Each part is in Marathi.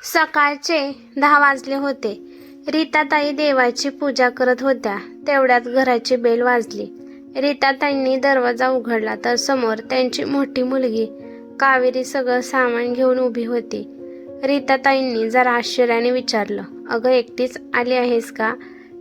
सकाळचे 10 वाजले होते. रीताताई देवाची पूजा करत होत्या. तेवढ्यात घराची बेल वाजली. रीताताईंनी दरवाजा उघडला तर समोर त्यांची मोठी मुलगी कावेरी सगळं सामान घेऊन उभी होती. रीताताईंनी जरा आश्चर्याने विचारलं, अगं एकटीच आली आहेस का?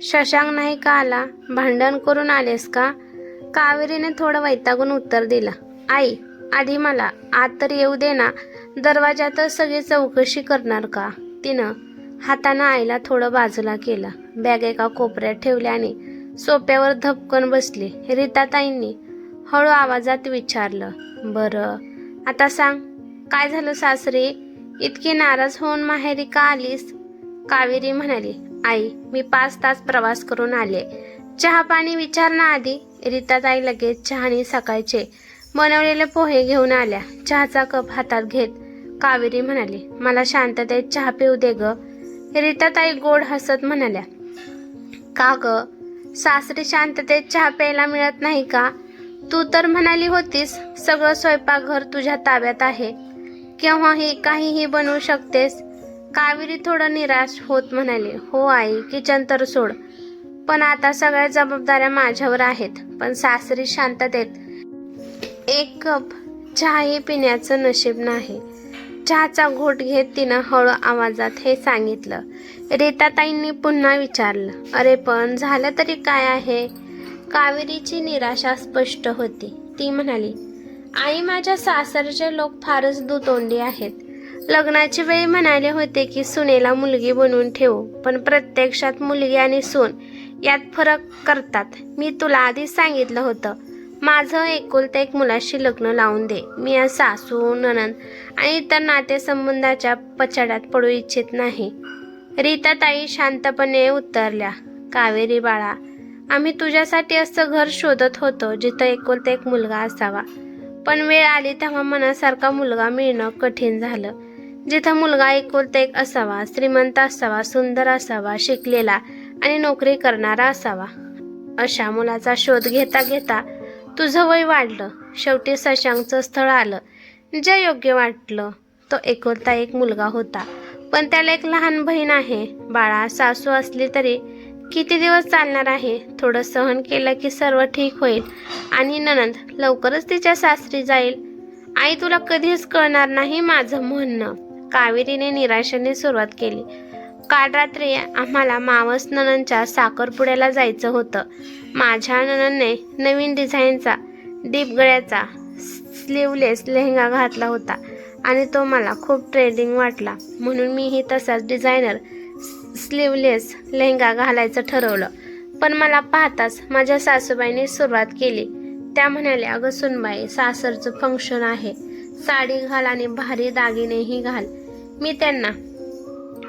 शशांक नाही का आला? भांडण करून आलेस का? कावेरीने थोडं वैतागून उत्तर दिलं, आई आधी मला आत तर येऊ दे ना, दरवाजातच सगळी चौकशी करणार का? तिनं हातानं आईला थोडं बाजूला केलं. बॅग एका कोपऱ्यात ठेवल्याने सोप्यावर धपकन बसली. रीताताईंनी हळू आवाजात विचारलं, बरं आता सांग, काय झालं सासरे? इतकी नाराज होऊन माहेरी का आलीस? कावेरी म्हणाली, आई मी 5 तास प्रवास करून आले. चहा पाणी विचार ना आधी. रीताताई लगेच चहाने सकाळचे बनवलेले पोहे घेऊन आल्या. चहाचा कप हातात घेत कावेरी म्हणाली, मला शांततेत चहा पिऊ दे ग. रीताताई गोड हसत म्हणाल्या, का ग सासरी शांततेत चहा प्यायला मिळत नाही का? तू तर म्हणाली होतीस सगळं स्वयंपाकघर तुझ्या ताब्यात आहे, केव्हाही काहीही बनवू शकतेस. कावेरी थोडं निराश होत म्हणाली, हो आई किचन तर सोड, पण आता सगळ्या जबाबदाऱ्या माझ्यावर आहेत. पण सासरी शांततेत एक कप चहाही पिण्याचं नशीब नाही. चहाचा घोट घेत तिनं हळू आवाजात हे सांगितलं. रीताताईंनी पुन्हा विचारलं, अरे पण झालं तरी काय आहे? कावेरीची निराशा स्पष्ट होती. ती म्हणाली, आई माझ्या सासरचे लोक फारच दुतोंडी आहेत. लग्नाची वेळी म्हणाले होते की सुनेला मुलगी बनवून ठेवू, पण प्रत्यक्षात मुलगी आणि सून यात फरक करतात. मी तुला आधीच सांगितलं होतं, माझं एकुलत्या एक मुलाशी लग्न लावून दे. मी या सासू नणंद आणि इतर नातेसंबंधाच्या पछाड्यात पडू इच्छित नाही. रीताताई शांतपणे उत्तरल्या, कावेरी बाळा, आम्ही तुझ्यासाठी असं घर शोधत होतो जिथं एकुलता एक मुलगा असावा, पण वेळ आली तेव्हा मनासारखा मुलगा मिळणं कठीण झालं. जिथं मुलगा एकुलता एक असावा, श्रीमंत असावा, सुंदर असावा, शिकलेला आणि नोकरी करणारा असावा. अशा मुलाचा शोध घेता घेता तुझं वय वाढलं. शेवटी शशांकचं स्थळ आलं. जे योग्य वाटलं. तो एकुलता एक मुलगा होता, पण त्याला एक लहान बहीण आहे. बाळा, सासू असली तरी किती दिवस चालणार आहे? थोडं सहन केलं की सर्व ठीक होईल आणि नणंद लवकरच तिच्या सासरी जाईल. आई तुला कधीच कळणार नाही माझं म्हणणं. कावेरीने निराशेने सुरुवात केली. काल रात्री आम्हाला मावस नणंदच्या साखरपुड्याला जायचं होतं. माझ्या नणंदने नवीन डिझाईनचा डीप गळ्याचा स्लीवलेस लेहंगा घातला होता आणि तो मला खूप ट्रेंडिंग वाटला, म्हणून मीही तसाच डिझायनर स्लीवलेस लेहंगा घालायचं ठरवलं. पण मला पाहताच माझ्या सासूबाईंनी सुरुवात केली. त्या म्हणाल्या, अगं सुनबाई, सासरचं फंक्शन आहे, साडी घाल आणि भारी दागिनेही घाल. मी त्यांना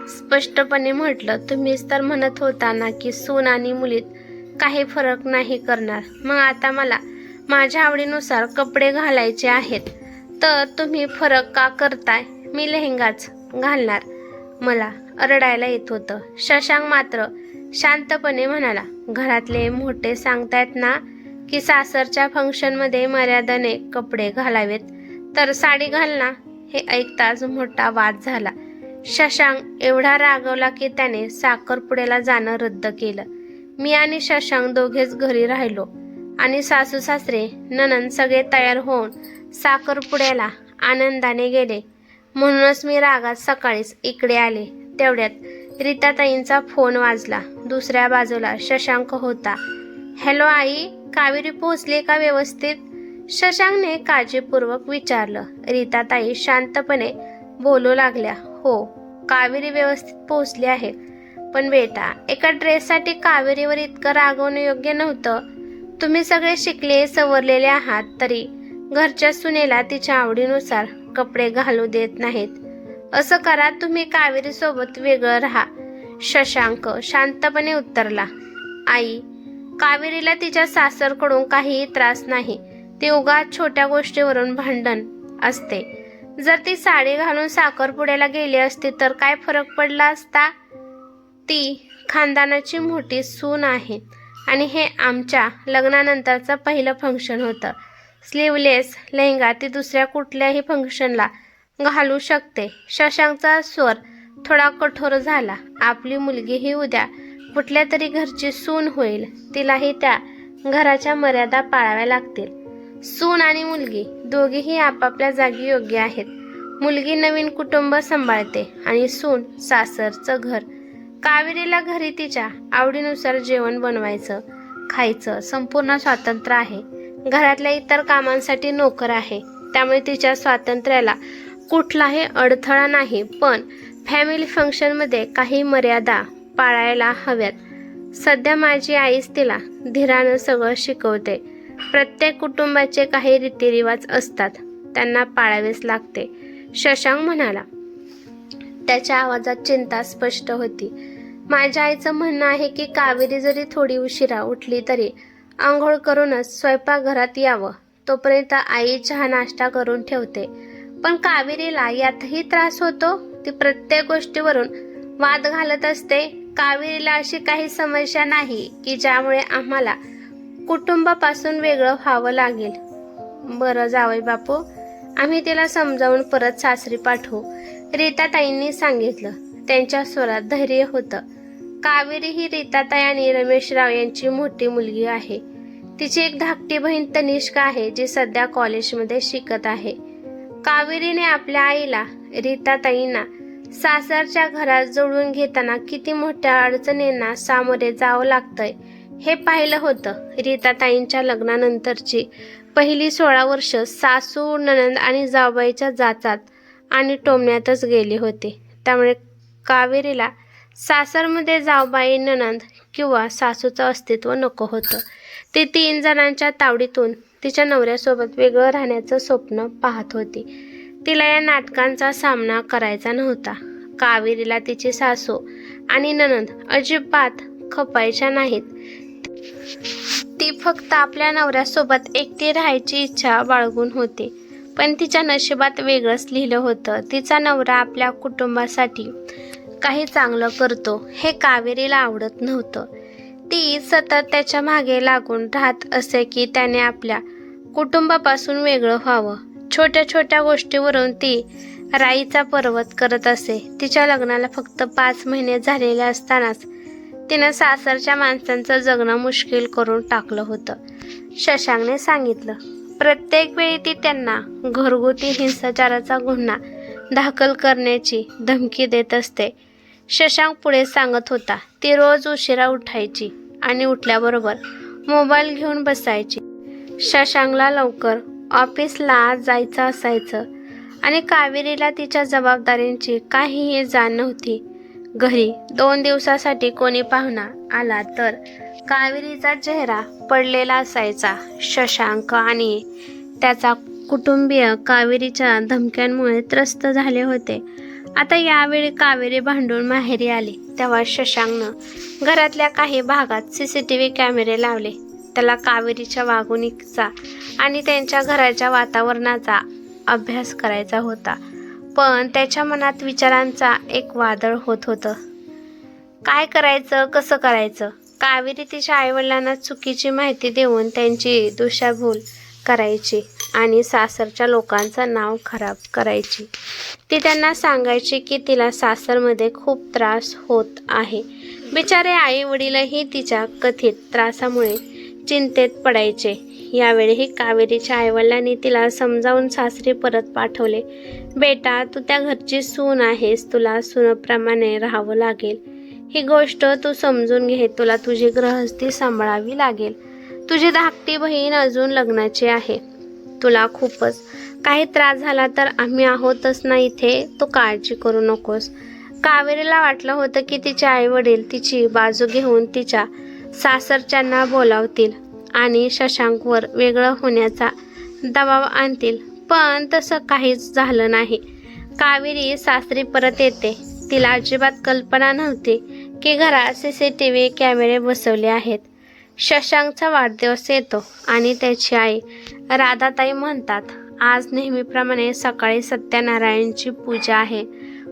स्पष्टपणे म्हटलं, तुम्हीच तर म्हणत होता ना की सून आणि मुलीत काही फरक नाही करणार. मग आता मला माझ्या आवडीनुसार कपडे घालायचे आहेत, तर तुम्ही फरक का करताय? मी लेहंगाच घालणार. मला रडायला येत होतं. शशांक मात्र शांतपणे म्हणाला, घरातले मोठे सांगतायत ना की सासरच्या फंक्शनमध्ये मर्यादेने कपडे घालावेत, तर साडी घाल ना. हे ऐकताच मोठा वाद झाला. शशांक एवढा रागवला की त्याने साखरपुड्याला जाणं रद्द केलं. मी आणि शशांक दोघेच घरी राहिलो आणि सासू सासरे नणंद सगळे तयार होऊन साखरपुड्याला आनंदाने गेले. म्हणूनच मी रागात सकाळीच इकडे आले. तेवढ्यात रीताताईंचा फोन वाजला. दुसऱ्या बाजूला शशांक होता. हॅलो आई, कावेरी पोहोचली का व्यवस्थित? शशांकने काळजीपूर्वक विचारलं. रीताताई शांतपणे बोलू लागल्या, हो कावेरी व्यवस्थित पोहोचली आहे. पण बेटा, एका ड्रेससाठी कावेरीवर इतकं रागवणं योग्य नव्हतं. तुम्ही सगळे शिकले सवरलेले आहात, तरी घरच्या सुनेला तिच्या आवडीनुसार कपडे घालू देत नाहीत. असं करा, तुम्ही कावेरी सोबत वेगळं राहा. शशांक शांतपणे उत्तरला, आई कावेरीला तिच्या सासरकडून काहीही त्रास नाही. ती उगाच छोट्या गोष्टीवरून भांडण असते. जर ती साडी घालून साखरपुड्याला गेली असती तर काय फरक पडला असता? ती खानदानाची मोठी सून आहे आणि हे आमच्या लग्नानंतरचं पहिलं फंक्शन होतं. स्लीवलेस लेहंगा ती दुसऱ्या कुठल्याही फंक्शनला घालू शकते. शशांकचा स्वर थोडा कठोर झाला. आपली मुलगी ही उद्या कुठल्या तरी घरची सून होईल. तिलाही त्या घराच्या मर्यादा पाळाव्या लागतील. सून आणि मुलगी दोघीही आपापल्या जागी योग्य आहेत. मुलगी नवीन कुटुंब सांभाळते आणि सून सासरचं घर. कावेरीला घरी तिच्या आवडीनुसार जेवण बनवायचं, खायचं संपूर्ण स्वातंत्र्य आहे. घरातल्या इतर कामांसाठी नोकर आहे. त्यामुळे तिच्या स्वातंत्र्याला कुठलाही अडथळा नाही. पण फॅमिली फंक्शनमध्ये काही मर्यादा पाळायला हव्यात. सध्या माझी आईच तिला धीरानं सगळं शिकवते. प्रत्येक कुटुंबाचे काही रीतिरिवाज असतात, त्यांना पाळावेच लागते, शशांक म्हणाला. त्याच्या आवाजात चिंता स्पष्ट होती. माझ्या आईचं म्हणणं आहे की कावेरी जरी थोडी उशिरा उठली तरी आंघोळ करूनच स्वयंपाकघरात यावं. तोपर्यंत आई चहा नाश्ता करून ठेवते. पण कावेरीला यातही त्रास होतो. ती प्रत्येक गोष्टीवरून वाद घालत असते. कावेरीला अशी काही समस्या नाही की ज्यामुळे आम्हाला कुटुंबापासून वेगळं व्हावं लागेल. बरं जावई बापू, आम्ही तिला समजावून परत सासरी पाठवू, रीताताईंनी सांगितलं. त्यांच्या स्वरात धैर्य होतं. कावेरी ही रीताताई आणि रमेशराव यांची मोठी मुलगी आहे. तिची एक धाकटी बहीण तनिष्का आहे, जी सध्या कॉलेजमध्ये शिकत आहे. कावेरीने आपल्या आईला रीताताईंना सासरच्या घरात जोडून घेताना किती मोठ्या अडचणींना सामोरे जावं लागतंय हे पाहिलं होतं. रीताताईंच्या लग्नानंतरची पहिली 16 वर्ष सासू, नणंद आणि जावबाईच्या जाचात आणि टोमण्यातच गेली होती. त्यामुळे कावेरीला सासरमध्ये जावबाई, नणंद किंवा सासूचं अस्तित्व नको होतं. ती 3 जणांच्या तावडीतून तिच्या नवऱ्यासोबत वेगळं राहण्याचं स्वप्न पाहत होती. तिला या नाटकांचा सामना करायचा नव्हता. कावेरीला तिची सासू आणि नणंद अजिबात खपायच्या नाहीत. ती फक्त आपल्या नवऱ्यासोबत एकटी राहायची इच्छा बाळगून होती. पण तिच्या नशिबात वेगळंच लिहिलं होतं. तिचा नवरा आपल्या कुटुंबासाठी काही चांगलं करतो हे कावेरीला आवडत नव्हतं. ती सतत त्याच्या मागे लागून राहत असे की त्याने आपल्या कुटुंबापासून वेगळं व्हावं. छोट्या छोट्या गोष्टीवरून ती राईचा पर्वत करत असे. तिच्या लग्नाला फक्त 5 महिने झालेले असतानाच तिनं सासरच्या माणसांचं जगणं मुश्किल करून टाकलं होतं. शशांकने सांगितलं. प्रत्येक वेळी ती त्यांना घरगुती हिंसाचाराचा गुन्हा दाखल करण्याची धमकी देत असते. शशांक पुढे सांगत होता. ती रोज उशिरा उठायची आणि उठल्याबरोबर मोबाईल घेऊन बसायची. शशांकला लवकर ऑफिसला जायचं असायचं आणि कावेरीला तिच्या जबाबदारींची काहीही जाण नव्हती. घरी 2 दिवसासाठी कोणी पाहुणा आला तर कावेरीचा चेहरा पडलेला असायचा. शशांक आणि त्याचा कुटुंबीय कावेरीच्या धमक्यांमुळे त्रस्त झाले होते. आता यावेळी कावेरी भांडून माहेरी आली तेव्हा शशांकनं घरातल्या काही भागात CCTV कॅमेरे लावले. त्याला कावेरीच्या वागणुकीचा आणि त्यांच्या घराच्या वातावरणाचा अभ्यास करायचा होता. पण त्याच्या मनात विचारांचा एक वादळ होत होतं. काय करायचं, कसं करायचं? कावेरी तिच्या आईवडिलांना चुकीची माहिती देऊन त्यांची दिशाभूल करायची आणि सासरच्या लोकांचं नाव खराब करायची. ती त्यांना सांगायची की तिला सासरमध्ये खूप त्रास होत आहे. बिचारे आई वडीलही तिच्या कथित त्रासामुळे चिंतेत पडायचे. यावेळीही कावेरीच्या आईवडिलांनी तिला समजावून सासरी परत पाठवले. बेटा, तू त्या घरची सून आहेस, तुला सूनप्रमाणे राहावं लागेल. ही गोष्ट तू समजून घे. तुला तुझी गृहस्थी सांभाळावी लागेल. तुझी धाकटी बहीण अजून लग्नाची आहे. तुला खूपच काही त्रास झाला तर आम्ही आहोतच ना इथे, तू काळजी करू नकोस. कावेरीला वाटलं होतं की तिचे आईवडील तिची बाजू घेऊन तिच्या सासरच्यांना बोलावतील आणि शशांकवर वेगळं होण्याचा दबाव आणतील. पण तसं काहीच झालं नाही. कावेरी सासरी परत येते. तिला अजिबात कल्पना नव्हती की घरात CCTV कॅमेरे बसवले आहेत. शशांकचा वाढदिवस येतो आणि त्याची आई राधाताई म्हणतात, आज नेहमीप्रमाणे सकाळी सत्यनारायणची पूजा आहे.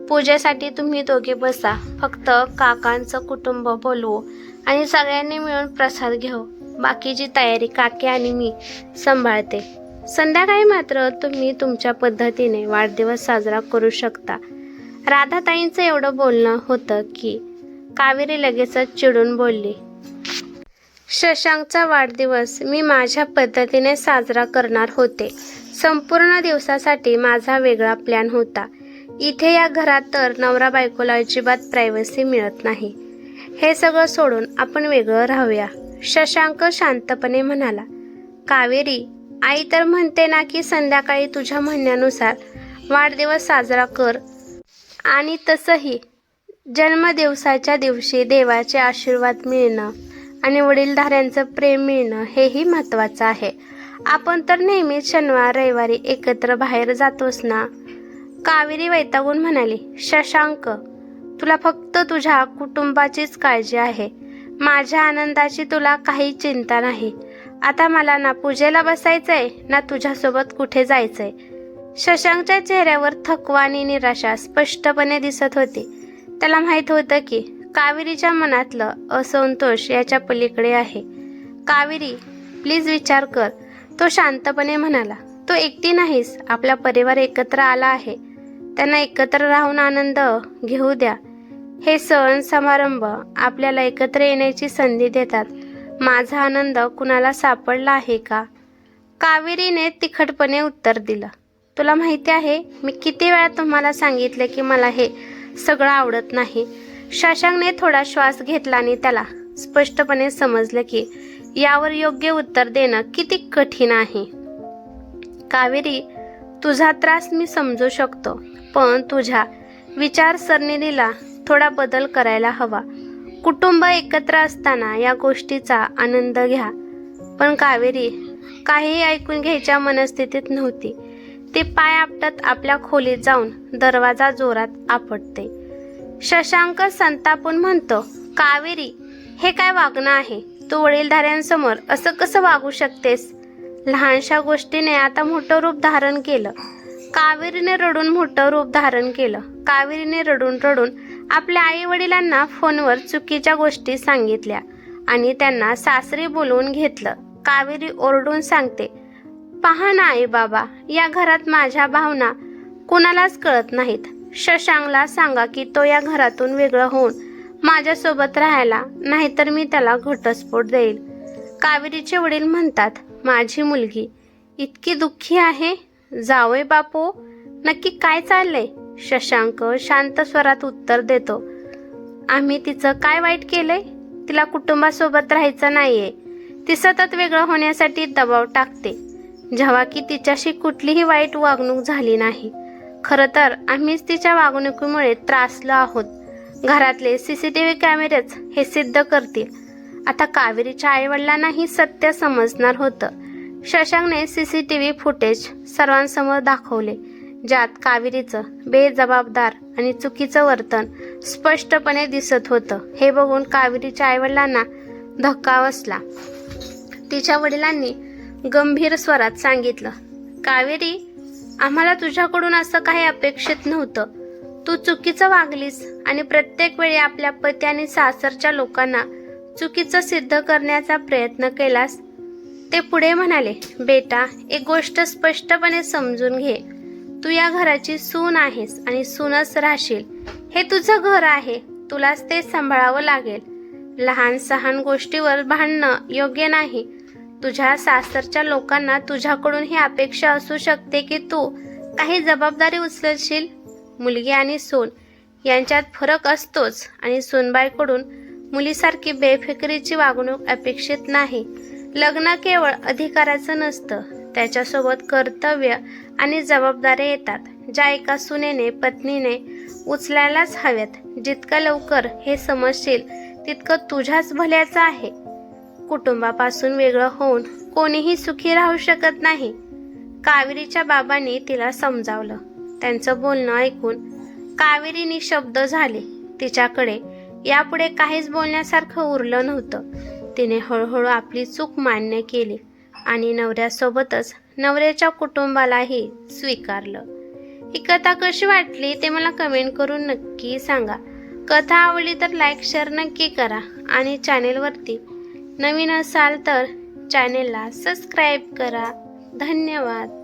पूजेसाठी तुम्ही दोघे बसा. फक्त काकांचं कुटुंब बोलवू आणि सगळ्यांनी मिळून प्रसाद घेऊ. बाकीची तयारी काकी आणि मी सांभाळते. संध्याकाळी मात्र तुम्ही तुमच्या पद्धतीने वाढदिवस साजरा करू शकता. राधाताईंचं एवढं बोलणं होतं की कावेरी लगेचच चिडून बोलली, शशांकचा वाढदिवस मी माझ्या पद्धतीने साजरा करणार होते. संपूर्ण दिवसासाठी माझा वेगळा प्लॅन होता. इथे या घरात तर नवरा बायकोला अजिबात प्रायव्हसी मिळत नाही. हे सगळं सोडून आपण वेगळं राहूया. शशांक शांतपणे म्हणाला, कावेरी, आई तर म्हणते ना की संध्याकाळी तुझ्या म्हणण्यानुसार वाढदिवस साजरा कर. आणि तसंही जन्मदिवसाच्या दिवशी देवाचे आशीर्वाद मिळणं आणि वडीलधाऱ्यांचं प्रेम मिळणं हेही महत्त्वाचं आहे. आपण तर नेहमीच शनिवार रविवारी एकत्र बाहेर जातोच ना. कावेरी वैतागून म्हणाली, शशांक, तुला फक्त तुझ्या कुटुंबाचीच काळजी आहे. माझ्या आनंदाची तुला काही चिंता नाही. आता मला ना पूजेला बसायचंय ना तुझ्यासोबत कुठे जायचंय. शशांकच्या चेहऱ्यावर थकवा आणि निराशा स्पष्टपणे दिसत होती. त्याला माहीत होतं की कावेरीच्या मनातलं असंतोष याच्या पलीकडे आहे. कावेरी, प्लीज विचार कर, तो शांतपणे म्हणाला. तो एकटी नाहीस, आपला परिवार एकत्र आला आहे. त्यांना एकत्र राहून आनंद घेऊ द्या. हे सण समारंभ आपल्याला एकत्र येण्याची संधी देतात. माझा आनंद कुणाला सापडला आहे का? कावेरीने तिखटपणे उत्तर दिलं. तुला माहिती आहे, मी किती वेळा तुम्हाला सांगितले की मला हे सगळं आवडत नाही. शशांकने थोडा श्वास घेतला आणि त्याला स्पष्टपणे समजलं की यावर योग्य उत्तर देणं किती कठीण आहे. कावेरी, तुझा त्रास मी समजू शकतो, पण तुझ्या विचारसरणीला थोडा बदल करायला हवा. कुटुंब एकत्र असताना या गोष्टीचा आनंद घ्या. पण कावेरी काहीही ऐकून घ्यायच्या मनस्थितीत नव्हती. ती पाय आपटत आपल्या खोलीत जाऊन दरवाजा जोरात आपटते. शशांक संतापून म्हणतो, कावेरी, हे काय वागणं आहे? तू वडीलधाऱ्यांसमोर असं कसं वागू शकतेस? लहानशा गोष्टीने आता मोठं रूप धारण केलं. कावेरीने रडून मोठं रूप धारण केलं. कावेरीने रडून रडून आपल्या आई वडिलांना फोनवर चुकीच्या गोष्टी सांगितल्या आणि त्यांना सासरी बोलवून घेतलं. कावेरी ओरडून सांगते, पहा ना आई बाबा, या घरात माझ्या भावना कुणालाच कळत नाहीत. शशांकला सांगा की तो या घरातून वेगळं होऊन माझ्यासोबत राहायला, नाहीतर मी त्याला घटस्फोट देईल. कावेरीचे वडील म्हणतात, माझी मुलगी इतकी दुःखी आहे. जावई बापू, नक्की काय चाललंय? शशांक शांत स्वरात उत्तर देतो, आम्ही तिचं काय वाईट केलंय? तिला कुटुंबासोबत राहायचं नाहीये. ती सतत वेगळं होण्यासाठी दबाव टाकते, जेव्हा की तिच्याशी कुठलीही वाईट वागणूक झाली नाही. खरं तर आम्हीच तिच्या वागणुकीमुळे त्रासलो आहोत. घरातले CCTV कॅमेरेच हे सिद्ध करतील. आता कावेरीच्या आईवडिलांनाही सत्य समजणार होतं. शशांकने CCTV फुटेज सर्वांसमोर दाखवले, ज्यात कावेरीचं बेजबाबदार आणि चुकीचं वर्तन स्पष्टपणे दिसत होतं. हे बघून कावेरीच्या आईवडिलांना धक्का बसला. तिच्या वडिलांनी गंभीर स्वरात सांगितलं, कावेरी, आम्हाला तुझ्याकडून असं काही अपेक्षित नव्हतं. तू चुकीचं वागलीस आणि प्रत्येक वेळी आपल्या पती आणि सासरच्या लोकांना चुकीचं सिद्ध करण्याचा प्रयत्न केलास. ते पुढे म्हणाले, बेटा, एक गोष्ट स्पष्टपणे समजून घे. तू या घराची सून आहेस आणि सूनच राहशील. हे तुझं घर आहे, तुलाच ते सांभाळावं लागेल. लहान सहान गोष्टीवर भांडणं योग्य नाही. तुझ्या सासरच्या लोकांना तुझ्याकडून ही अपेक्षा असू शकते की तू काही जबाबदारी उचलशील. मुलगी आणि सून यांच्यात फरक असतोच आणि सूनबाईकडून मुलीसारखी बेफिकिरीची वागणूक अपेक्षित नाही. लग्न केवळ अधिकाराचं नसतं, त्याच्यासोबत कर्तव्य आणि जबाबदाऱ्या येतात, ज्या एका सुनेने पत्नीने उचलायलाच हव्यात. जितकं लवकर हे समजशील तितकं तुझ्याच भल्याचं आहे. कुटुंबापासून वेगळं होऊन कोणीही सुखी राहू शकत नाही. कावेरीच्या बाबांनी तिला समजावलं. त्यांचं बोलणं ऐकून कावेरी निशब्द झाली. तिच्याकडे यापुढे काहीच बोलण्यासारखं उरलं नव्हतं. तिने हळूहळू आपली चूक मान्य केली आणि नवऱ्यासोबतच नवऱ्याच्या कुटुंबालाही स्वीकारलं. ही कथा कशी वाटली ते मला कमेंट करून नक्की सांगा. कथा आवडली तर लाईक शेअर नक्की करा आणि चॅनेलवरती नवीन असाल तर चॅनेलला सबस्क्राईब करा. धन्यवाद.